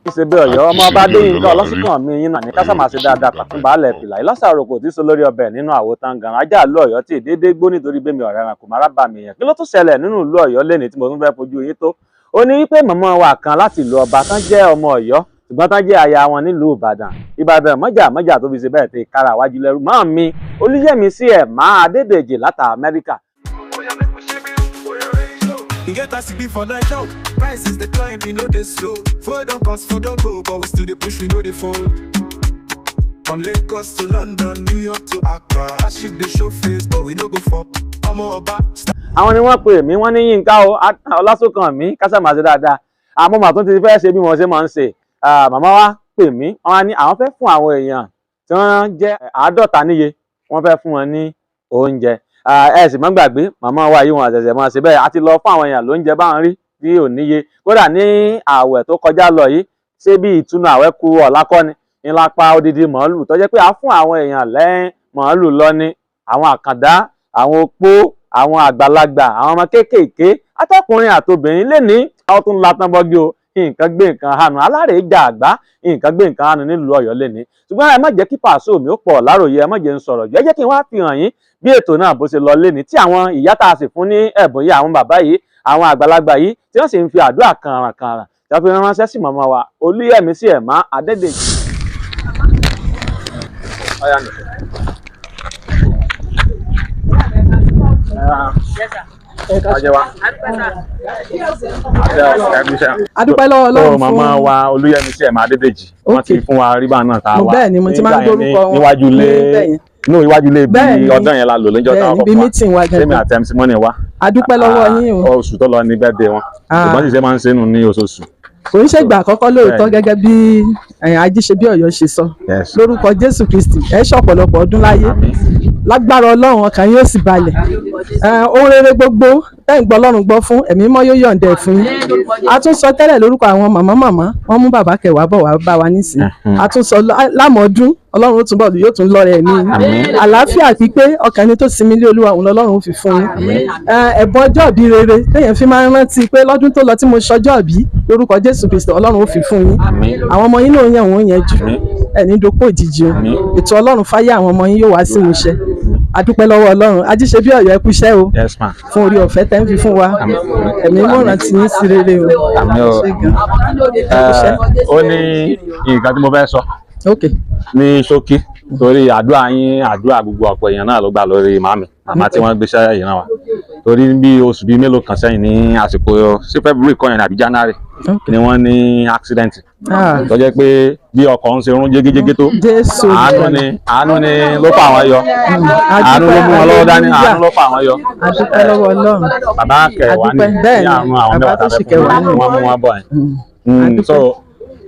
Ajíṣebí Ọ̀yọ́ ọmọ ọba Adéyínká ọlọ́sùnkàn mi yín náà ní kásá máa ṣe dáadáa pàtún baálẹ̀ fìlà ìlọ́sàrò kò tí so lórí ọbẹ̀ nínú àwo tangan ajá ìlú Ọ̀yọ́ tí déédéé gbó nítorí bẹ́mi ọ̀rẹ́ ẹranko máa rábà mi yẹn kí ló tún ṣẹlẹ̀ nínú ìlú Ọ̀yọ́ lẹ́ni tí mo tún fẹ́ fojú yín tó ó ní wípé màmá wa kan láti ìlú ọba tán jẹ́ ọmọ Ọ̀yọ́ ṣùgbọ́n tán jẹ́ aya wọn nílùú Ìbàdàn mọ́jà tó fi ṣe bẹ́ẹ̀ tẹ kára wájú lẹ́rú máa mi Oluyemisi Adedeji láti Amẹ́ríkà. You get us to be for night now. Prices they climb, you know they slow. Food don't cost, food don't go, but we still they push, we know they fall. From Lagos to London, New York to Accra, I ship the show face, but we don't go for. I'm all about. Àwọn ni wọ́n pè mí wọ́n ní Yínká o ọlásùnkàn mi kásá máa ṣe dáadáa àmọ́ màá tún ti fẹ́ ṣe bí mo ṣe máa ń ṣe màmá wa pè mí wọ́n ní àwọn fẹ́ fún àwọn èèyàn tí wọ́n jẹ́ 50 níye wọ́n fẹ́ fún wọn ní oúnjẹ. Ẹ sì má gbàgbé màmá wa yìí wọn àṣẹ̀ṣẹ̀ máa ṣe bẹ́ẹ̀ àti lọ fún àwọn èèyàn lóúnjẹ bá ń rí bí ò níye kódà ní ààwẹ̀ tó kọjá lọ yìí ṣé bí ìtúnu ààwẹ̀ kù ọ̀la kọ́ ni ńlá pa odidi màálù tó jẹ́ pé a fún àwọn èèyàn lẹ́yìn màálù lọ ní àwọn àkàndá àwọn opó àwọn àgbàlagbà àwọn ọmọ kéékèèké atọkùnrin àtobìnrin lè ní àwọn tó ń la tán bọ́gí o nǹkan gbé nǹkan hànú alárèéjà àgbá nǹkan gbé nǹkan hànú nílùú Ọ̀yọ́ lè ní ṣùgbọ́n ẹ má jẹ́ kí pàṣẹ mi ó pọ̀ láròyé ẹ má jẹ́ ń sọ̀rọ̀ jù ẹ jẹ́ kí n wá fi hàn yín bí ètò náà bó ṣe lọ lé ní tí àwọn ìyá tá a sì fún ní ẹ̀bùn yìí àwọn bàbá yìí àwọn àgbàlagbà yìí tí wọ́n sì ń fi àdúrà kànrànkànràn tí wọ́n fi ránṣẹ́ sí màmá wa Oluyemisi Adedeji. Adúpẹ́ lọ́wọ́ Ọlọ́run fún màmá wa Oluyemisi Adedeji wọ́n ti fún wa ríbà náà tá a wà bẹ́ẹ̀ ni mo ti máa ń gbórúkọ wọn níwájú ilé bí ọdún yẹn la lò lọ́jọ́ táwọn kọ̀ọ̀kan wa sẹ́mi àti MC Money wa. Adúpẹ́ lọ́wọ́ yín o. Oṣù tó lọ ní birthday wọn ṣùgbọ́n sì ṣe máa ń ṣe nù ní oṣooṣù. Kò ń ṣègbà àkọ́kọ́ lóòótọ́ gẹ́gẹ́ bí Ajíṣebí Ọ̀yọ́ ṣe sọ lórúkọ Jésù Kristi ẹ ṣọ̀pọ̀lọpọ̀ ọdún láyé lágbára Ọlọ́run ọkàn yóò sì balẹ̀ ohun rere gbogbo tẹ́yìn gbọ́ Ọlọ́run gbọ́ fún ẹ̀mí mọ́ yóò yọ̀ǹda ẹ̀ fún yín a tún sọ tẹ́lẹ̀ lórúkọ àwọn màmá wọ́n mú bàbá kẹwàá bọ̀ wá bá wa nísìn a tún sọ lámọ̀ọ́dún Ọlọ́run yóò tún lọ́rẹ̀ ẹ̀mí àlàáfíà pípé ọkàn ni tó sinmi lé Olúwa òun lọ́lọ́run ó fi fún yín ẹ̀bùn ọjọ́ ìbí rere téèyàn fi máa ń rántí pé lọ́dún tó lọ tí mo ṣọjọ́ ìbí lórúkọ Jésù Kristi Ọlọ́run ó fi fún yín àwọn ọmọ yín náà yàn wọ́n yẹn jù ẹni dopò òjijì o ètò Ọlọ́run fáyé àwọn ọmọ yín yóò wá sí ìmúṣẹ adúpẹ́ lọ́wọ́ Ọlọ́run Ajíṣebí Ọ̀yọ́ ẹ kú iṣẹ́ o fún orí ọ̀fẹ́ tẹ́ ń fi fún wa ẹ̀mí mọ̀ràn tí yín sí rere o. Ó ní nǹkan tí mo fẹ́ sọ ní ṣókí torí àdúrà gbogbo ọ̀pọ̀ èèyàn náà ló gbà lórí màmá tí wọ́n gbéṣẹ́ yìí náà wá torí bí oṣù bíi mélòó kan sẹ́yìn ní àsìkò sí February kan yẹn àbí January ni wọ́n ní accident tó jẹ́ pé bí ọkọ̀ ń ṣe rún jégéjégé tó àánú ni ló fà wọ́n yọ àánú ló mú wọn lọ́wọ́ dání àánú ló fà wọ́n yọ. Adúpẹ́ lọ́wọ́ Ọlọ́run bàbá kẹwàá ní àrùn àwọn mẹ́wàá tàbí fún wọn mú wọn bọ̀ ẹ̀ so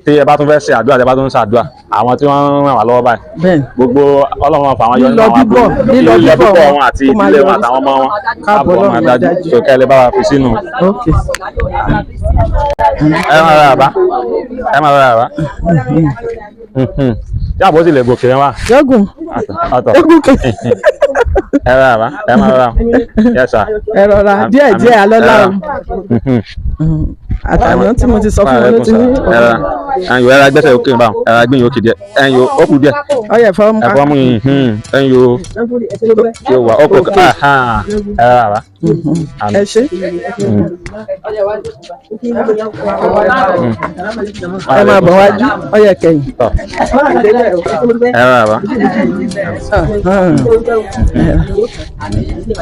tí ẹ bá tún fẹ́ ṣe àdúrà tí ẹ bá tún ń ṣàdúrà àwọn tí wọ́n ràn wá lọ́wọ́ báyìí gbogbo Ọlọ́run fà wọ́n yọ nínú àwọn àbúrò lílọ bíbọ̀ wọn àti ìdílé wọn àtàwọn ọmọ wọn káàbọ̀ wọn adájú tó kẹ́lẹ́ bá wa fi sínú. ẹ máa rà bá tí àbọ̀ sì lè gòkè rẹ wá. yọgùn egúkè. ẹ rà bá ẹ máa rà yẹsà. ẹ rọra díẹ̀ alọ́lá o àtàwọn tí mo ti sọ fún wọn ló ti ní. ẹyin o ẹra gbẹ́sẹ̀ òkè báwọn ẹra gbìyànjú òkè díẹ̀ ẹyin o ó kù díẹ̀. ọyẹ fọwọ́ mú. ẹfọ mú yìí ẹyin o tí o wà ó kò ẹ rà bá. ẹ ṣe. ẹ máa bọ̀ wájú ọyẹ kẹyìn. ẹ rà bá.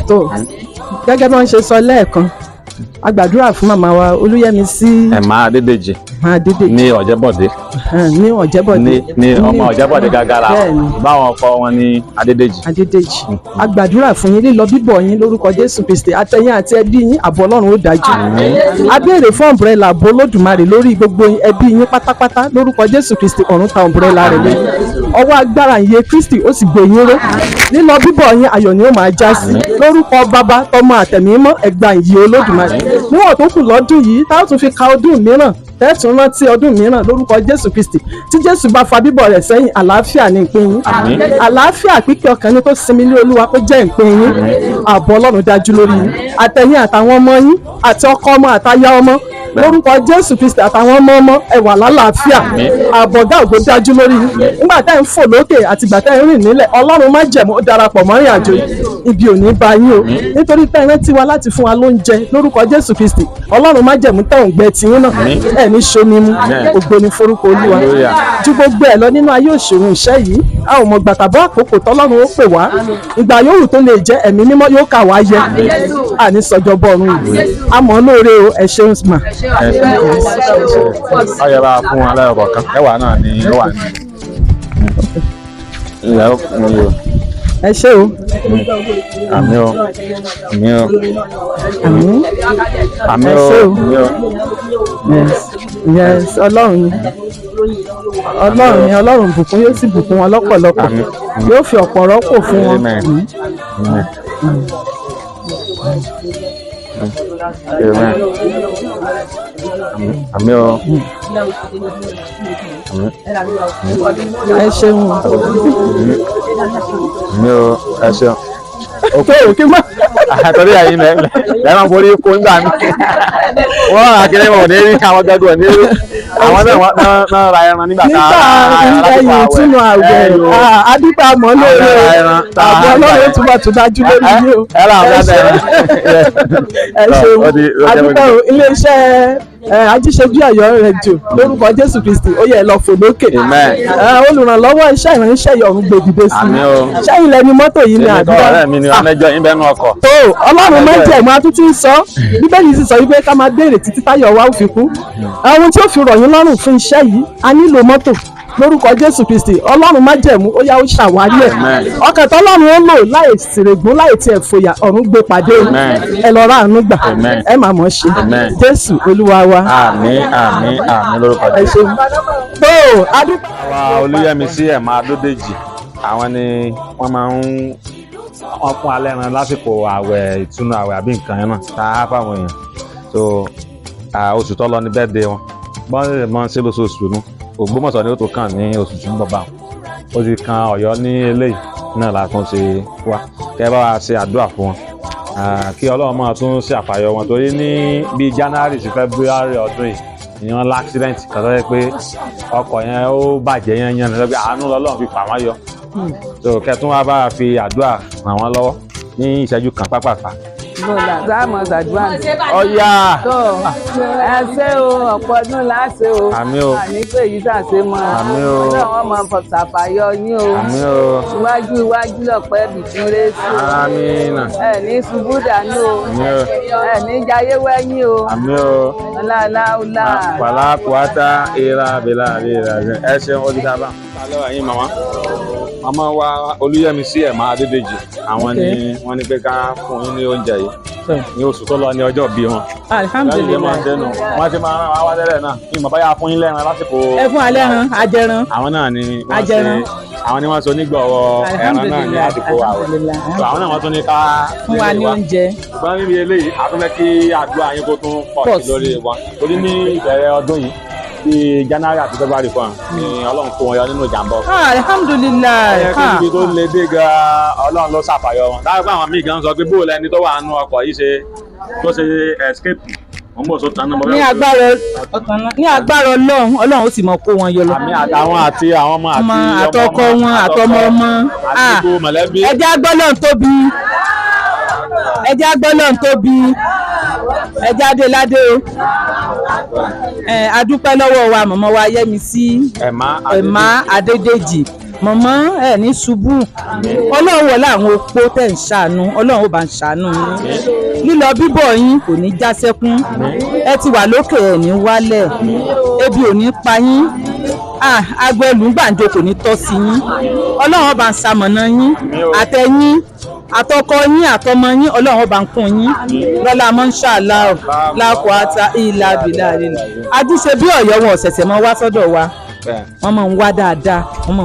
tó gẹ́gẹ́ bí wọ́n ṣe sọ lẹ́ẹ̀kan a gbàdúrà fún màmá wa Oluyemisi Adedeji ní Ọ̀jẹ́bọ̀dé ní ọmọ Ọ̀jẹ́bọ̀dé gàgàrà báwọn ọkọ wọn ní Adedeji a gbàdúrà fún yín lílọ bíbọ̀ yín lórúkọ Jésù Kristi àtẹ̀yìn àti ẹbí yín ààbò Ọlọ́run ó dájú a béèrè fún ọ̀mbrẹ́là ààbò Olódùmarè lórí gbogbo ẹbí yín pátápátá lórúkọ Jésù Kristi ọ̀run ta ọ̀mbrẹ́là rẹ̀ lé ọwọ́ agbára ìyè Kristi ó sì gbé yín ró lílọ bíbọ̀ yín ayọ̀ ni ó máa já sí lórúkọ Bàbá Tọmọ àtẹ̀mí mọ́ ẹgbà ìyè Olódùmarè níwọ̀n tó kù lọ́dún yìí táwọn tún fi ka ọdún mìíràn tẹ́tùn rántí ọdún mìíràn lórúkọ Jésù Kristi tí Jésù bá fa bíbọ̀ rẹ̀ sẹ́yìn àlàáfíà ní ìpín yín àlàáfíà pípẹ́ ọkàn ní kó sinmi lé Olúwa kó jẹ́ ìpín yín ààbò Ọlọ́run dájú lórí yín àtẹ̀yìn àtàwọn ọmọ yín àti ọkọ ọmọ àtaya ọmọ lórúkọ Jésù Kristi àtàwọn ọmọ ẹ wà lálàáfíà àbọ̀dá ògo dájú lórí nígbà tá ẹ̀ ń fò lókè àti ìgbà tá ẹ̀ ń rìn nílẹ̀ Ọlọ́run má jẹ̀mú ó darapọ̀ mọ́ ìrìn àjò ibi ò ní bá yín o nítorí pé ẹ rántí wa láti fún wa lóúnjẹ lórúkọ Jésù Kristi Ọlọ́run má jẹ̀mú tẹ̀ ń gbẹ tiyín náà ẹ̀ ní ṣomi mu ògo ní forúkọ Olúwa ju gbogbo ẹ̀ lọ nínú ayé òṣèlú iṣẹ́ yìí a ò mọ gbàtàbọ̀ àkókò tọ́lọ́run ó pè wá ìgbà yòówù tó lè jẹ́ ẹ̀mí mímọ́ yóò kà wá yẹ àní sọjọ́ bọ́ọ̀rùn yìí àmọ́ lóore o ẹ ṣeun mà. ọyọ bá fún wọn lẹ́yọ̀ kọ̀ọ̀kan ẹwà náà ni ó wà ní ilẹ̀ òkùnrin o. ẹ ṣé o. àmì o àmì o àmín àmì ẹ o ṣé o. àmì o. Yes Ọlọ́run ni Ọlọ́run bùkún yóò sì bùkún wọn lọ́pọ̀lọpọ̀ yóò fi ọ̀pọ̀ rọ́pò fún wọn. Amen. Amen. Amen. Àmì o. ẹ ṣeun. Àmì o. Ẹ ṣeun. òkè òkè má. Àtọ́rí àyín lẹ́ẹ̀mọ́ borí kó ń gbà mí. Wọ́n àkèrè wọn ò ní rí àwọn gẹ́gẹ́ ò ní rí. Àwọn náà ra ẹran nígbà tá a ẹ̀yìn ìtúnu àwẹ̀ adúgbò àmọ́ lóore àbọ̀ Ọlọ́run túbọ̀ tó dájú lórí yìí o. ẹ ṣeun adúgbò iléeṣẹ́ ajíṣẹ́jú Ọ̀yọ́ rédíò lórúkọ Jésù Kristi ó yẹ lọ fò lókè olùrànlọ́wọ́ iṣẹ́ ìránṣẹ́ ìyọ̀run gbèdìde sí i sẹ́yìn lẹ́ni mọ́tò yìí ni àdúrà tó Ọlọ́run má jẹ̀mú atúntí ń sọ Bíbélì sì sọ wípé ká máa béèrè títí táyọ̀ wa ó fi kú ohun tí ó fi rọ̀ yín lọ́rùn fún iṣẹ́ yìí a nílò mọ́tò lórúkọ Jésù Kristi Ọlọ́run má jẹ̀mú ó yá ó ṣàwárí ẹ̀ ọkàn tọ́lọ́run ó lò láì sèrègùn láì tiẹ̀ fòyà ọ̀run gbé pàdé ẹ lọ ráàánú gbà ẹ máa mọ̀ ṣe Jésù Olúwa wa. Àmín àmín àmín lórúkọ Jésù. tó adúgbò. àwa Oluyemisi ẹ̀mọ́ Adedeji àwọn ni wọ́n máa ń wọ́n fún alẹ́ ran lásìkò àwẹ̀ ìtúnu àwẹ̀ àbí nǹkan yẹn náà tá a fáwọn èèyàn so oṣù tó lọ ní bẹ́ẹ̀dẹ̀ wọn bọ́n lè mọ́ sí lóṣooṣù nù Ògbómọ̀ṣọ́ ni ó tó kàn ní oṣù tí ń bọ̀ bá wọn ó ti kan Ọ̀yọ́ ní eléyìí náà látún ṣe wá kẹ́ bá wa ṣe àdúrà fún wọn kí Ọlọ́run máa tún ṣe àfàyọ wọn torí ní bíi January sí February ọdún yìí ni wọ́n láksidẹ̀ntì kan tó yẹ pé ọkọ̀ yẹn ó bàjẹ́ yẹn yẹn lọ́gbẹ́ àánú lọ́lọ́run fi fà wọ́n yọ so kẹtún wa bá fi àdúrà ràn wọ́n lọ́wọ́ ní ìṣẹ́jú kan pápápá. bọ́lá sáàmù ṣàdúrà ọ̀yà. tó ẹ ṣé o ọ̀pọ̀ ọdún láṣẹ o àmín o àní pé èyí ṣàṣe mọ́ àmín o ọlọ́run máa ṣàfàyọ yín o àmín o iwájú iwájú lọ̀pẹ́ bìtún rẹ́sì o àmín ẹ ní ṣubú dànù o àmín o ẹ ní jayé wẹ́yìn o àmín o ọláláúlá. wàlá kùwátá ìlà bìlà àbílà ẹ ṣeun ó ti dábàá. alẹ́ wà yín màmá màmá wa Oluyemisi ẹ̀mọ́ Adedeji àwọn ni wọ́n ní pé ká fún yín ní oúnjẹ yìí ní oṣù tó lọ ní ọjọ́ bí wọn. Alhamdulillah wọ́n ti máa rán wa wá tẹ́lẹ̀ náà kí màbá yà fún yín lẹ́ran lásìkò. ẹ fún alẹ́ ran ajẹran. àwọn náà ni wọ́n ṣe àwọn ni wọ́n so nígbọ̀wọ́ ẹran náà ní àsìkò àwẹ̀ àwọn náà wọ́n tún ní ká fún wa ní oúnjẹ. ṣùgbọ́n níbi eléyìí a tún fẹ́ kí àdúrà yín kó tún pọ̀ sí lórí wọn torí ní ìbẹ̀rẹ̀ ọdún yìí ti January àti February kan ni Ọlọ́run kó wọn yọ nínú ìjàmbá ọkọ̀. Alhamdulilayi. ibi tó le dé gan Ọlọ́run ló ṣàfàyọ wọn dáhùn pé àwọn míì gan sọ pé bóòlù ẹni tó wà nínú ọkọ̀ yìí ṣe tó ṣe escape wọn bò sóta náà. ní agbára Ọlọ́run ó sì mọ kó wọn yọ lọ. àmì àtàwọn àti àwọn ọmọ àtọkọ wọn àtọmọ ọmọ. àti gbogbo mọ̀lẹ́bí. ẹ jẹ́ agbọ́lọ́run tóbi ẹ jẹ́ adéládé o. adúpẹ́ lọ́wọ́ wa mọ̀mọ́ wa Yẹ́misí ẹ̀má Adédèjì mọ̀mọ́ ẹ̀ ní ṣubú Ọlọ́run wọlé àwọn opó tẹ̀ ń ṣàánú Ọlọ́run ó bá ń ṣàánú yín lílọ bíbọ̀ yín kò ní já sẹ́kún ẹ ti wà lókè ẹ̀ ní wálẹ̀ ebi ò ní pa yín agbẹ́lú gbàǹjo kò ní tọ́ sí yín Ọlọ́run ó bá ń ṣamọ̀nà yín àtẹ̀yìn àtọkọ yín àtọmọ yín Ọlọ́run ó bá ń kún yín lọ́lá mọ́ṣáláà lákòótá ìlà bìlà rẹ̀ àdúṣe bí Ọ̀yọ́ wọn ọ̀sẹ̀sẹ̀ mọ́ wá sọ́dọ̀ wa wọ́n máa ń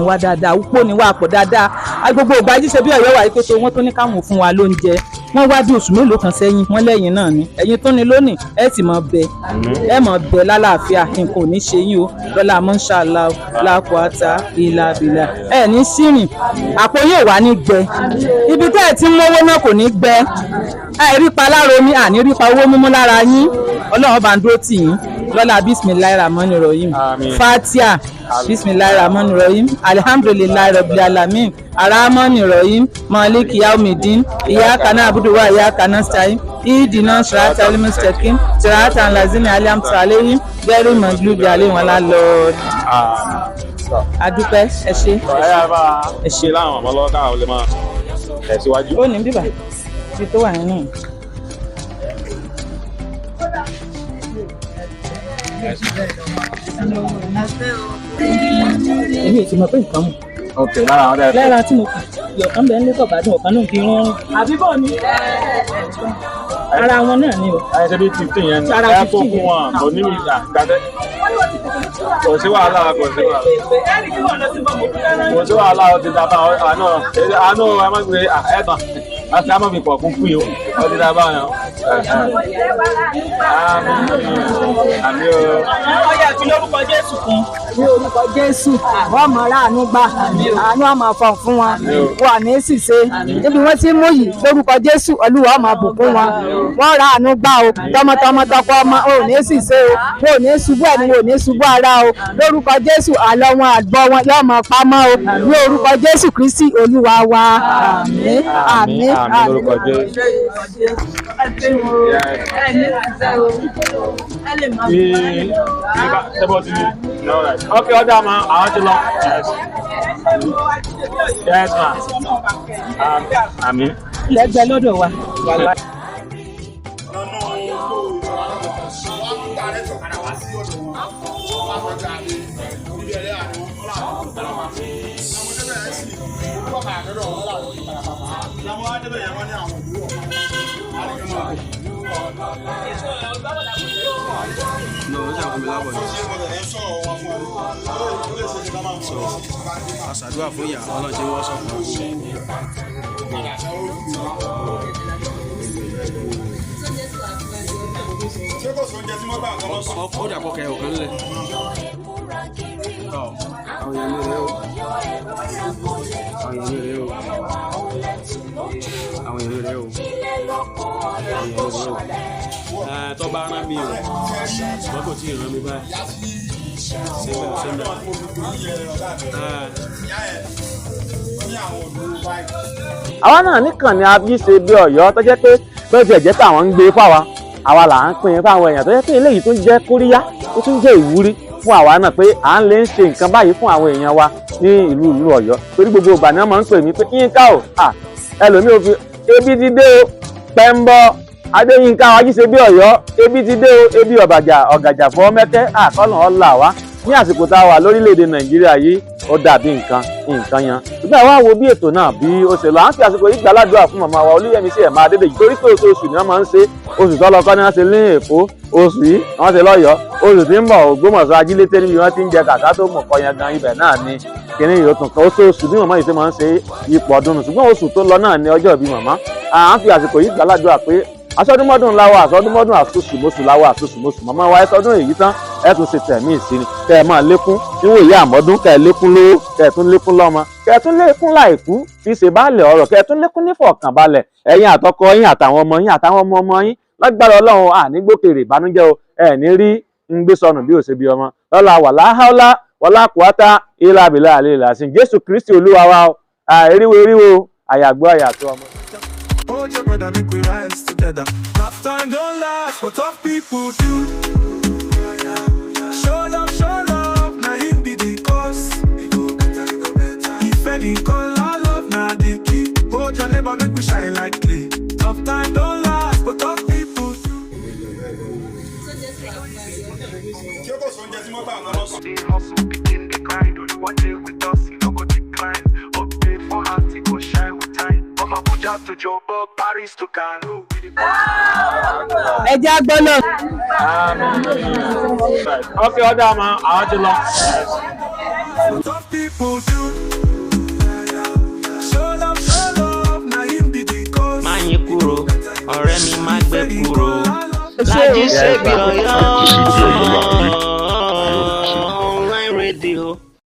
wá dáadáa wúpọ̀ ní wà pọ̀ dáadáa gbogbo ìgbà jíṣe bí Ọ̀yọ́ wà yìí pé tó wọ́n tó ní káwọn fún wa lóúnjẹ wọ́n wá bí oṣù mélòó kan sẹ́yìn wọ́n lẹ́yìn náà ni ẹ̀yin tó ní lónìí ẹ sì mọ̀ bẹ ẹ mọ̀ bẹ lálàáfíà nǹkan ò ní ṣe yín o lọ́la mọ́ṣáláà lákòótá ìlà bìlà ẹ ní sírìn àpò yóò wá ní gbẹ ibi tẹ́ ẹ ti ń mówó náà kò ní gbẹ àìrí pa lára omi àní rí pa owó mímú lára yín ọlọ́run bá ń dúró tì yín lọ́la bisimilayi rahmani rahim fatia bisimilayi rahmani rahim alihamdulilayi rabbil alamin aramani rahim maliki yaumidin iyaka na'budu wa iyaka nasta'in ihdina siratal mustaqim siratal ladzina an'amta alaihim ghayril maghdubi alaihim waladdallin. adúpẹ́ ẹ ṣé. ẹ ṣe láwọn ọmọ lọ́wọ́ káwọn lè máa tẹ̀síwájú. ó ní bíbá ibi tó wà nínú. èmi ò ti mọ̀ pé nǹkan mọ̀. ok lára àwọn ọ̀dọ́ lára tí mo kù yọ̀ọ̀kan bẹ́ẹ̀ ń lé kọ̀ọ̀bádùn ọ̀kan náà fi rán àbíbọ̀ ni ara wọn náà ni o. ẹ ṣe bí 15 yẹn Ara ẹ kó 15 fún wọn kò ní ìgbà gbàdé kò sí wàhálà kò sí wàhálà ó ti dábàá àánú ẹ má gbé ẹ̀tàn àti àmọ́ fi pọ̀ kún fún yìí ó ti dábàá yẹn. àmì o. ọyà tí lórúkọ Jésù kan. ní orúkọ Jésù wọ́n mọ̀ láàánú gbà àánú àmọ̀ fọ̀n fún wọn wà ní ṣìṣe níbi wọ́n ti mú yìí lórúkọ Jésù Olúwa máa bùkún wọn wọ́n ra àánú gbà o tọmọtọmọ tọkọ ọmọ ò ní ṣìṣe o wọn ò ní ṣubú ẹni wọn ò ní ṣubú ara o lórúkọ Jésù àlọ wọn àgbọ wọn yóò máa pamọ́ o ní orúkọ Jésù Kristi Olúwa wa àmín àmín àmì lórúkọ Jésù. Ok, ọjà ma, àwọn ti lọ. Yes ma. Àmín. lẹ́gbẹ̀ẹ́ lọ́dọ̀ wa. àṣàdúrà fún ìyá ọlọ́jẹ́ wọ́n sọ fún ọkọ̀ ó dàpọ̀ kẹ́ ọ̀kan lẹ̀. àwọn èèyàn ní rẹ̀ o àwọn èèyàn ní rẹ̀ o àwọn èèyàn ní rẹ̀ o tó bá rán mi o ṣùgbọ́n kò tí ì rán mi báyìí. àwa náà nìkan ni a bí ṣe bí Ọ̀yọ́ tó jẹ́ pé bẹ́ẹ̀ tiẹ̀ jẹ́ pé àwọn ń gbé fáwa àwa là ń pín fáwọn èèyàn tó jẹ́ pé eléyìí tó jẹ́ kóríyá ó tún jẹ́ ìwúrí fún àwa náà pé à ń lè ń ṣe nǹkan báyìí fún àwọn èèyàn wa ní ìlú Ọ̀yọ́ torí gbogbo ìgbà ni wọ́n máa ń pè mí pé Yínká o ẹlòmíì ò fi ebi ti dé o pẹ́ńbọ́ Adéyínká Ajíṣebí Ọ̀yọ́ ebi ti dé o ebi ọ̀gàjà fọ́ mẹ́kẹ́ àkọ́nà ọ̀la wa ní àsìkò tá a wà lórílẹ̀‐èdè Nàìjíríà yìí ó dàbí nǹkan yan ṣùgbọ́n àwa wo bí ètò náà bí ó ṣe lọ à ń fi àsìkò yìí gbàládùá fún màmá wa Oluyemisi Adedeji torí pé oṣooṣù ni wọ́n máa ń ṣe oṣù tó lọ kọ́ ni wọ́n ṣe ní Èkó oṣù yìí wọ́n ṣe lọ́yọ̀ọ́ oṣù tí ń bọ̀ Ògbómọ̀ṣọ́ Ajílété níbi wọ́n ti ń jẹ kàkà tó mọ̀ kọ́ yan gan ibẹ̀ náà ni kíní yóò tún kan oṣooṣù bí màmá yìí ṣe máa ń ṣe ipò ọdún ṣùgbọ́n oṣù tó lọ náà ni ọjọ́ ìbí màmá à ń fi àsìkò yìí gbàládùá pé aṣọdúnmọ́dún láwọ aṣọdúnmọ́dún àṣùṣùmọ́sù láwọ àṣùṣùmọ́sù màmá wa ẹṣọdún èyí tán ẹ tún ṣe tẹ̀mí ìsinmi kẹ ẹ máa lékún níwò ìyá àmọ́dún kẹ ẹ lékún lówó kẹ ẹ tún lékún lọ́mọ kẹ ẹ tún lékún láìkú tí ṣe baálẹ̀ ọ̀rọ̀ kẹ ẹ tún lékún nífọ̀kànbalẹ̀ ẹ̀yin àtọkọ yín àtàwọn ọmọ yín àtàwọn ọmọ yín lágbára Ọlọ́run ànígbòkèrè ìbànújẹ́ o ẹ ní rí ń gbé sọnù bí òṣè bí ọmọ lọ́la wàláhàólá wàlákùátá ìlàbìlà àlè ìlàsìn Jésù Kristi Olúwa wa eriwo àyàgbọ́ àyàtọ̀ ọmọ. Hold your brother, make we rise together. Tough time don't last, but tough people do. Show love, now him be the cause. If any call our love, now the key. Hold your neighbor, make we shine like clay. Tough time don't last, but tough people do. The hustle begin the grind. Only one day with us, you don't go decline. Update for heart, it go shine with time. From Abuja to Joburg, Paris to Kano. ẹ jẹ́ àgbọ̀ náà. ok ọjà ma àwọn ti lọ. Tough people do. Show love, now him be the cause. má yín kúrò ọ̀rẹ́ mi má gbé kúrò Lájíṣebí Ọ̀yọ́.